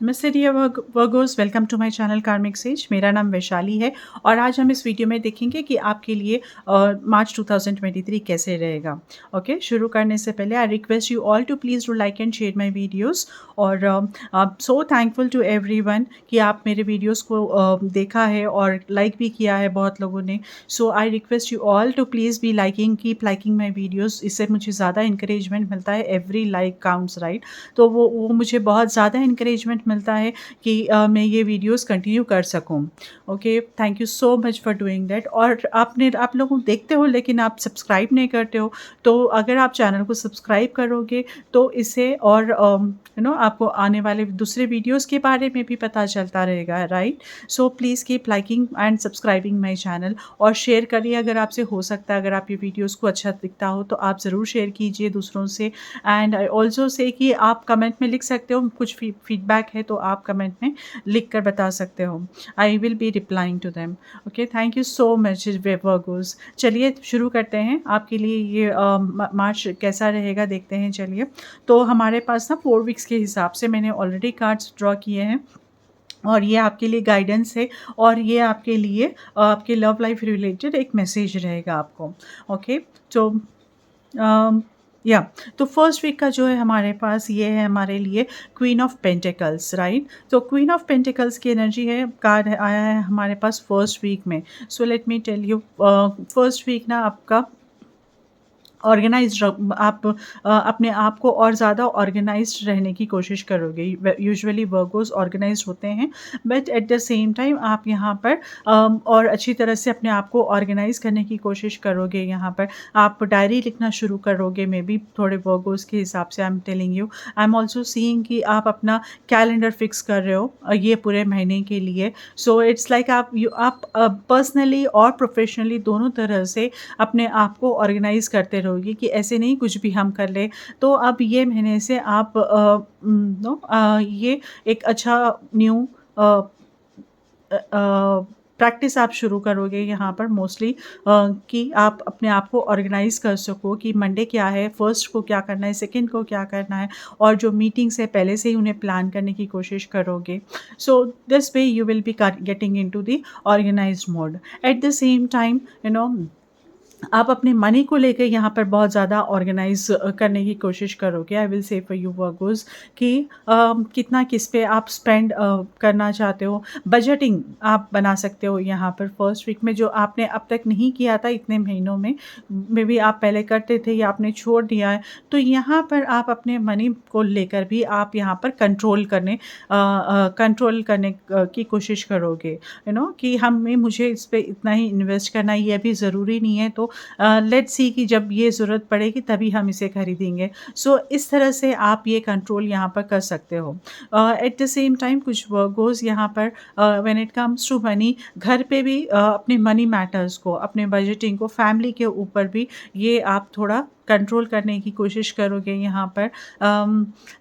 नमस्ते dear Virgos, welcome to my channel Karmic Sage. मेरा नाम वैशाली है और आज हम इस वीडियो में देखेंगे कि आपके लिए मार्च 2023 कैसे रहेगा। ओके, शुरू करने से पहले I request you all to please do like and share my videos. और सो थैंकफुल टू एवरीवन कि आप मेरे वीडियोस को देखा है और लाइक भी किया है बहुत लोगों ने। So I request you all to please be liking, keep liking my videos. इससे मुझे ज़्यादा इंकरेजमेंट मिलता है। Every like counts, right? तो वो मुझे बहुत ज़्यादा इंकरेजमेंट मिलता है कि मैं ये वीडियोस कंटिन्यू कर सकूं। Okay, thank you so much for doing that. और आप लोग देखते हो लेकिन आप सब्सक्राइब नहीं करते हो, तो अगर आप चैनल को सब्सक्राइब करोगे तो इससे और आपको आने वाले दूसरे वीडियोस के बारे में भी पता चलता रहेगा, right? So please keep liking and subscribing my channel और शेयर करिए अगर आपसे हो सकता है। अगर आप ये वीडियोज़ को अच्छा दिखता हो तो आप ज़रूर शेयर कीजिए दूसरों से। एंड आई ऑल्सो से कि आप कमेंट में लिख सकते हो, कुछ फीडबैक है तो आप कमेंट में लिख कर बता सकते हो। I will be replying to them. Okay, thank you so much Virgos. चलिए शुरू करते हैं। आपके लिए ये मार्च कैसा रहेगा देखते हैं। चलिए, तो हमारे पास ना 4 वीक्स के हिसाब से मैंने ऑलरेडी कार्ड्स ड्रॉ किए हैं और ये आपके लिए गाइडेंस है और ये आपके लिए आपके लव लाइफ रिलेटेड एक मैसेज रहेगा आपको। ओके, तो अम, या तो फर्स्ट वीक का जो है हमारे पास ये है हमारे लिए क्वीन ऑफ पेंटिकल्स, राइट? तो क्वीन ऑफ पेंटिकल्स की एनर्जी है, कार्ड आया है हमारे पास फर्स्ट वीक में। So let me tell you, first week ना आपका ऑर्गेनाइज्ड आप अपने आप को और ज़्यादा ऑर्गेनाइज्ड रहने की कोशिश करोगे। यूजुअली वर्गोस ऑर्गेनाइज्ड होते हैं, but at the same time आप यहाँ पर और अच्छी तरह से अपने आप को ऑर्गेनाइज करने की कोशिश करोगे। यहाँ पर आप डायरी लिखना शुरू करोगे, मे बी थोड़े वर्गोस के हिसाब से। I am telling you, I am also seeing कि आप अपना कैलेंडर फिक्स कर रहे हो ये पूरे महीने के लिए। सो इट्स लाइक आप पर्सनली और प्रोफेशनली दोनों तरह से अपने आप को ऑर्गेनाइज करते रहोगे कि ऐसे नहीं कुछ भी हम कर ले। तो अब ये महीने से आप ये एक अच्छा न्यू प्रैक्टिस आप शुरू करोगे यहाँ पर मोस्टली, कि आप अपने आप को ऑर्गेनाइज कर सको कि मंडे क्या है, फर्स्ट को क्या करना है, सेकंड को क्या करना है, और जो मीटिंग्स है पहले से ही उन्हें प्लान करने की कोशिश करोगे। So this way you will be getting into the organised mode. At the same time आप अपने मनी को लेकर यहाँ पर बहुत ज़्यादा ऑर्गेनाइज करने की कोशिश करोगे। I will say for you Virgo's कि कितना किस पे आप स्पेंड करना चाहते हो। बजटिंग आप बना सकते हो यहाँ पर फर्स्ट वीक में, जो आपने अब तक नहीं किया था इतने महीनों में। मे बी आप पहले करते थे या आपने छोड़ दिया है, तो यहाँ पर आप अपने मनी को लेकर भी आप यहाँ पर कंट्रोल करने की कोशिश करोगे। कि मुझे इस पर इतना ही इन्वेस्ट करना है, ये अभी ज़रूरी नहीं है, तो लेट्स सी कि जब ये ज़रूरत पड़ेगी तभी हम इसे खरीदेंगे। सो इस तरह से आप ये कंट्रोल यहाँ पर कर सकते हो। एट द सेम टाइम कुछ वर्गोस यहाँ पर when it comes to money, घर पे भी अपने मनी मैटर्स को, अपने बजटिंग को, फैमिली के ऊपर भी ये आप थोड़ा कंट्रोल करने की कोशिश करोगे यहाँ पर।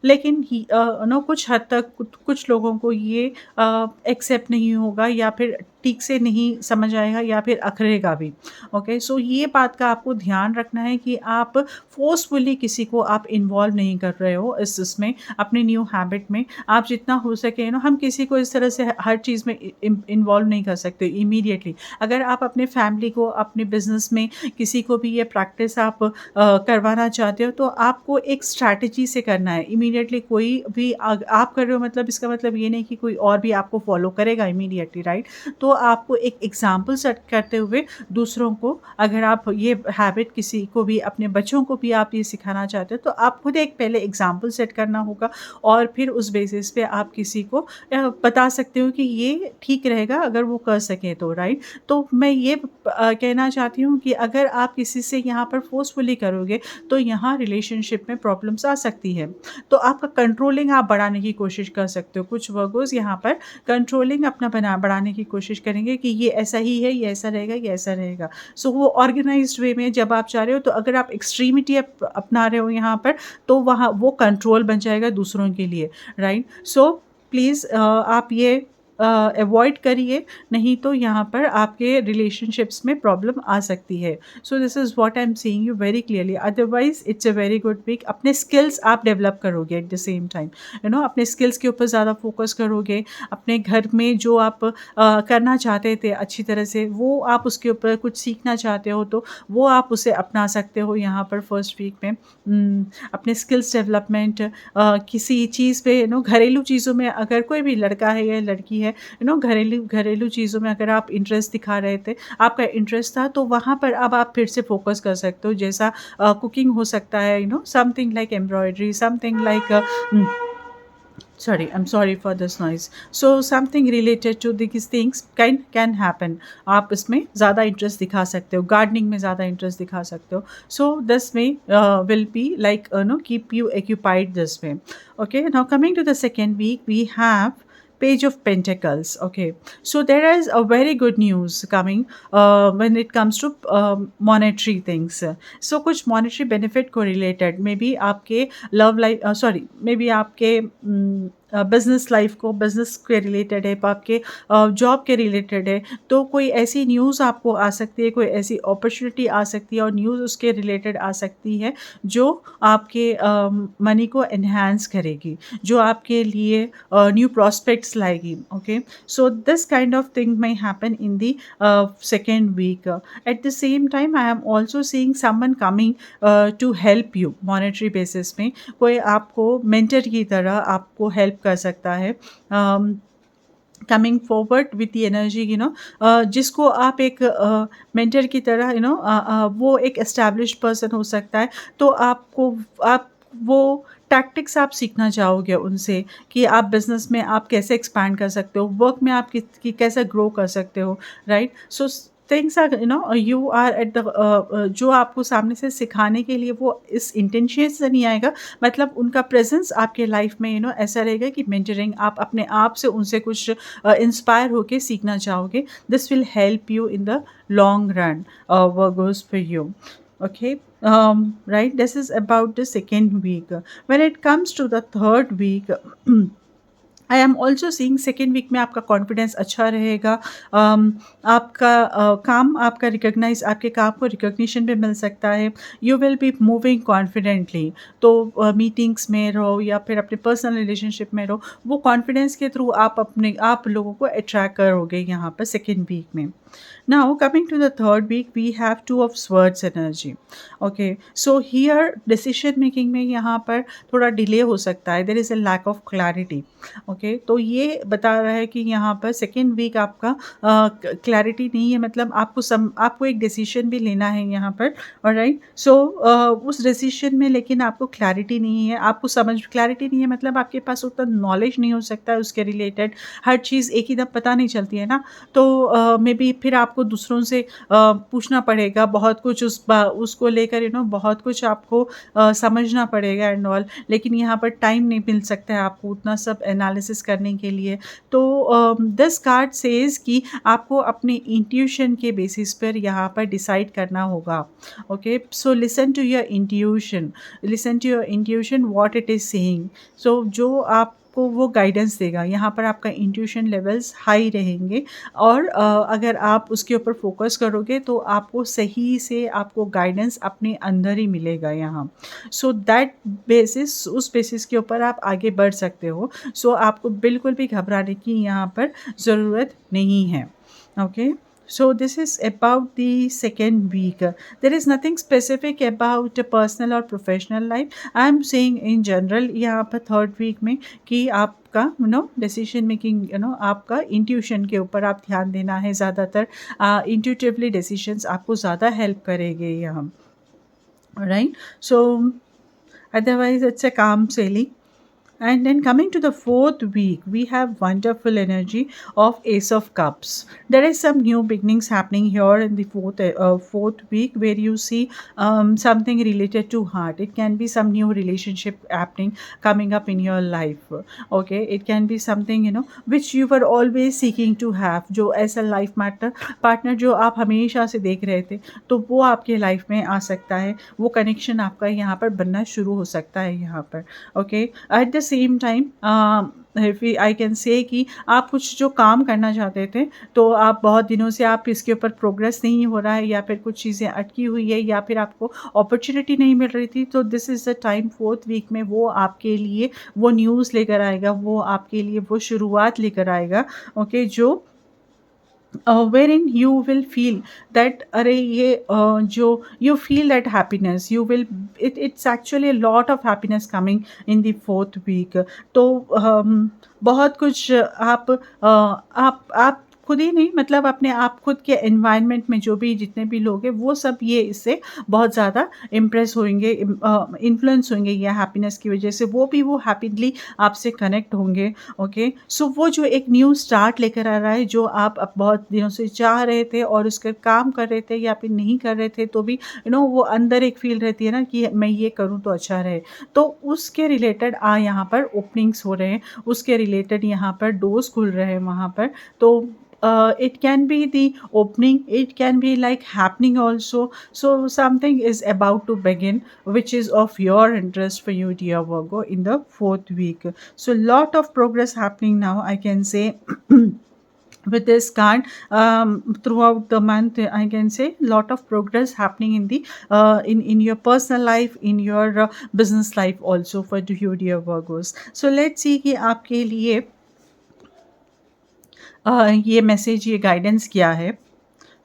लेकिन कुछ हद तक कुछ लोगों को ये एक्सेप्ट नहीं होगा या फिर ठीक से नहीं समझ आएगा या फिर अखरेगा भी। ओके, सो ये बात का आपको ध्यान रखना है कि आप फोर्सफुली किसी को आप इन्वॉल्व नहीं कर रहे हो इसमें, अपने न्यू हैबिट में। आप जितना हो सके हम किसी को इस तरह से हर चीज़ में इन्वॉल्व नहीं कर सकते इमीडिएटली। अगर आप अपने फैमिली को, अपने बिजनेस में किसी को भी ये प्रैक्टिस आप करवाना चाहते हो, तो आपको एक स्ट्रैटेजी से करना है। इमीडिएटली कोई भी आप कर रहे हो मतलब इसका मतलब ये नहीं कि कोई और भी आपको फॉलो करेगा इमीडिएटली, राइट? तो आपको एक एग्जाम्पल सेट करते हुए दूसरों को, अगर आप ये हैबिट किसी को भी, अपने बच्चों को भी आप ये सिखाना चाहते हो, तो आप खुद एक पहले एग्जाम्पल सेट करना होगा और फिर उस बेसिस पे आप किसी को बता सकते हो कि ये ठीक रहेगा अगर वो कर सकें तो, राइट? तो मैं ये कहना चाहती हूँ कि अगर आप किसी से यहाँ पर फोर्सफुली करोगे तो यहाँ रिलेशनशिप में प्रॉब्लम्स आ सकती है। तो आपका कंट्रोलिंग आप बढ़ाने की कोशिश कर सकते हो। कुछ वर्गोस यहाँ पर कंट्रोलिंग अपना बढ़ाने की कोशिश करेंगे कि ये ऐसा ही है, ये ऐसा रहेगा, ये ऐसा रहेगा। सो वो ऑर्गेनाइज्ड वे में जब आप चाह रहे हो, तो अगर आप एक्सट्रीमिटी अपना रहे हो यहाँ पर, तो वहाँ वो कंट्रोल बन जाएगा दूसरों के लिए, राइट? सो प्लीज़ आप ये अवॉइड करिए, नहीं तो यहाँ पर आपके रिलेशनशिप्स में प्रॉब्लम आ सकती है। So this is what I am saying you very clearly. Otherwise it's a very good week. अपने स्किल्स आप डेवलप करोगे एट द सेम टाइम, अपने स्किल्स के ऊपर ज़्यादा फोकस करोगे। अपने घर में जो आप करना चाहते थे अच्छी तरह से, वो आप उसके ऊपर कुछ सीखना चाहते हो तो वो आप उसे अपना सकते हो यहाँ पर फर्स्ट वीक में। अपने स्किल्स डेवलपमेंट, किसी चीज़ पे घरेलू चीज़ों में, अगर कोई भी लड़का है या लड़की है, घरेलू घरेलू चीज़ों में अगर आप इंटरेस्ट दिखा रहे थे, आपका इंटरेस्ट था, तो वहाँ पर अब आप फिर से फोकस कर सकते हो। जैसा कुकिंग हो सकता है, something like embroidery, something like sorry, I'm sorry for this noise. So something related to these things can happen. आप इसमें ज़्यादा इंटरेस्ट दिखा सकते हो, गार्डनिंग में ज़्यादा इंटरेस्ट दिखा सकते हो. So this may will be like keep you occupied this way. Okay, now coming to the second week, we have Page of Pentacles. Okay, so there is a very good news coming when it comes to monetary things. So कुछ monetary benefit को related, maybe आपके love life, sorry, maybe आपके business life को, business के related है, आपके job के related है, तो कोई ऐसी न्यूज़ आपको आ सकती है, कोई ऐसी अपॉर्चुनिटी आ सकती है और न्यूज़ उसके रिलेटेड आ सकती है जो आपके मनी को एनहांस करेगी, जो आपके लिए न्यू प्रॉस्पेक्ट्स लाएगी. Okay, so this kind of thing may happen in the second week. At the same time, I am also seeing someone coming to help you monetary basis में. कोई आपको mentor की तरह आपको हेल्प कर सकता है. Coming forward with the energy, जिसको आप एक मेंटर की तरह, वो एक एस्टैब्लिश्ड पर्सन हो सकता है, तो आप वो टैक्टिक्स आप सीखना चाहोगे उनसे कि आप बिजनेस में आप कैसे एक्सपैंड कर सकते हो, वर्क में आप कैसे ग्रो कर सकते हो, right. So things are, you are at the, जो आपको सामने से सिखाने के लिए वो इस इंटेंशन से नहीं आएगा, मतलब उनका प्रेजेंस आपके लाइफ में ऐसा रहेगा कि मेंटरिंग, आप अपने आप से उनसे कुछ इंस्पायर होके सीखना चाहोगे. This will help you in the long run, work goes for you. Okay, right, this is about the second week. When it comes to the third week, I am also seeing second week में आपका confidence अच्छा रहेगा. आपका काम, आपका recognise, आपके काम को रिकग्निशन भी मिल सकता है. You will be moving confidently. तो मीटिंग्स में रहो या फिर अपने पर्सनल रिलेशनशिप में रहो, वो कॉन्फिडेंस के थ्रू आप लोगों को अट्रैक्ट करोगे यहाँ पर सेकेंड वीक में. Now coming to the third week, we have Two of Swords energy. Okay, so here decision making में यहाँ पर थोड़ा डिले हो सकता है. There is a lack of clarity. Okay, तो ये बता रहा है कि यहाँ पर सेकेंड वीक आपका क्लैरिटी नहीं है, मतलब आपको एक डिसीजन भी लेना है यहाँ पर. ऑलराइट, सो उस डिसीजन में लेकिन आपको क्लैरिटी नहीं है, क्लैरिटी नहीं है, मतलब आपके पास उतना नॉलेज नहीं हो सकता है उसके रिलेटेड. हर चीज़ एक ही दम पता नहीं चलती है ना, तो मे बी फिर आपको दूसरों से पूछना पड़ेगा बहुत कुछ, उसको लेकर बहुत कुछ आपको समझना पड़ेगा एंड ऑल. लेकिन यहाँ पर टाइम नहीं मिल सकता है आपको उतना सब एनालिसिस करने के लिए. तो दिस कार्ड सेज कि आपको अपने इंट्यूशन के बेसिस पर यहाँ पर डिसाइड करना होगा. Okay, so listen to your intuition what it is saying. So जो आप को वो गाइडेंस देगा. यहाँ पर आपका इंट्यूशन लेवल्स हाई रहेंगे और अगर आप उसके ऊपर फोकस करोगे तो आपको सही से आपको गाइडेंस अपने अंदर ही मिलेगा यहाँ. सो दैट बेसिस, उस बेसिस के ऊपर आप आगे बढ़ सकते हो. सो आपको बिल्कुल भी घबराने की यहाँ पर ज़रूरत नहीं है. Okay, so this is about the second week. There is nothing specific about personal or professional life. I am saying in general यहाँ पर थर्ड वीक में कि आपका डिसीजन मेकिंग, आपका इंट्यूशन के ऊपर आप ध्यान देना है ज़्यादातर. इंट्यूटिवली डिसीजंस आपको ज़्यादा हेल्प करेंगे यहाँ. Right, so otherwise it's a काम selling. And then coming to the fourth week, we have wonderful energy of Ace of Cups. There is some new beginnings happening here in the fourth week where you see something related to heart. It can be some new relationship happening, coming up in your life. Okay, it can be something which you were always seeking to have. जो ऐसा life partner जो आप हमेशा से देख रहे थे, तो वो आपके लाइफ में आ सकता है. वो कनेक्शन आपका यहाँ पर बनना शुरू हो सकता है यहाँ पर. Okay, at the same time I can say कि आप कुछ जो काम करना चाहते थे, तो आप बहुत दिनों से आप इसके ऊपर प्रोग्रेस नहीं हो रहा है, या फिर कुछ चीज़ें अटकी हुई है, या फिर आपको अपॉर्चुनिटी नहीं मिल रही थी, तो this is the time 4th week में वो आपके लिए वो न्यूज़ लेकर आएगा, वो आपके लिए वो शुरुआत लेकर आएगा, ओके, जो wherein you will feel that अरे ये जो you feel that happiness, you will it's actually a lot of happiness coming in the 4th week. तो बहुत कुछ आप खुद ही नहीं, मतलब अपने आप खुद के एनवायरनमेंट में जो भी जितने भी लोग हैं वो सब ये इससे बहुत ज़्यादा इम्प्रेस होंगे, इन्फ्लुएंस होंगे ये हैप्पीनेस की वजह से, वो हैप्पीली आपसे कनेक्ट होंगे, ओके। सो वो जो एक न्यू स्टार्ट लेकर आ रहा है, जो आप अब बहुत दिनों से चाह रहे थे और उसका काम कर रहे थे या फिर नहीं कर रहे थे, तो भी वो अंदर एक फील रहती है ना कि मैं ये करूँ तो अच्छा रहे, तो उसके रिलेटेड यहाँ पर ओपनिंग्स हो रहे हैं, उसके रिलेटेड यहाँ पर डोर्स खुल रहे हैं वहाँ पर। तो it can be the opening, it can be like happening also. So something is about to begin which is of your interest for you, dear Virgo, in the 4th week. So lot of progress happening now, I can say. With this card, throughout the month, I can say lot of progress happening in the in your personal life, in your business life also for you, dear Virgos. So let's see कि आपके लिए ये message, ये guidance क्या है।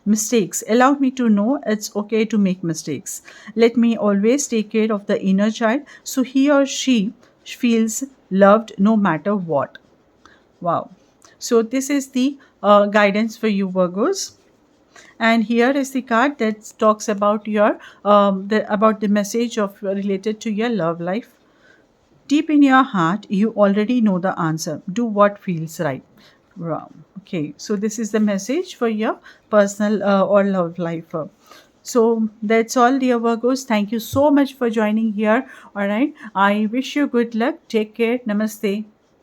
Mistakes. Allow me to know it's okay to make mistakes. Let me always take care of the inner child so he or she feels loved no matter what. Wow. So this is the guidance for you, Virgos. And here is the card that talks about your about the message of related to your love life. Deep in your heart, you already know the answer. Do what feels right. Wow. Okay, so this is the message for your personal or love life. So that's all, dear Virgos. Thank you so much for joining here. All right. I wish you good luck. Take care. Namaste.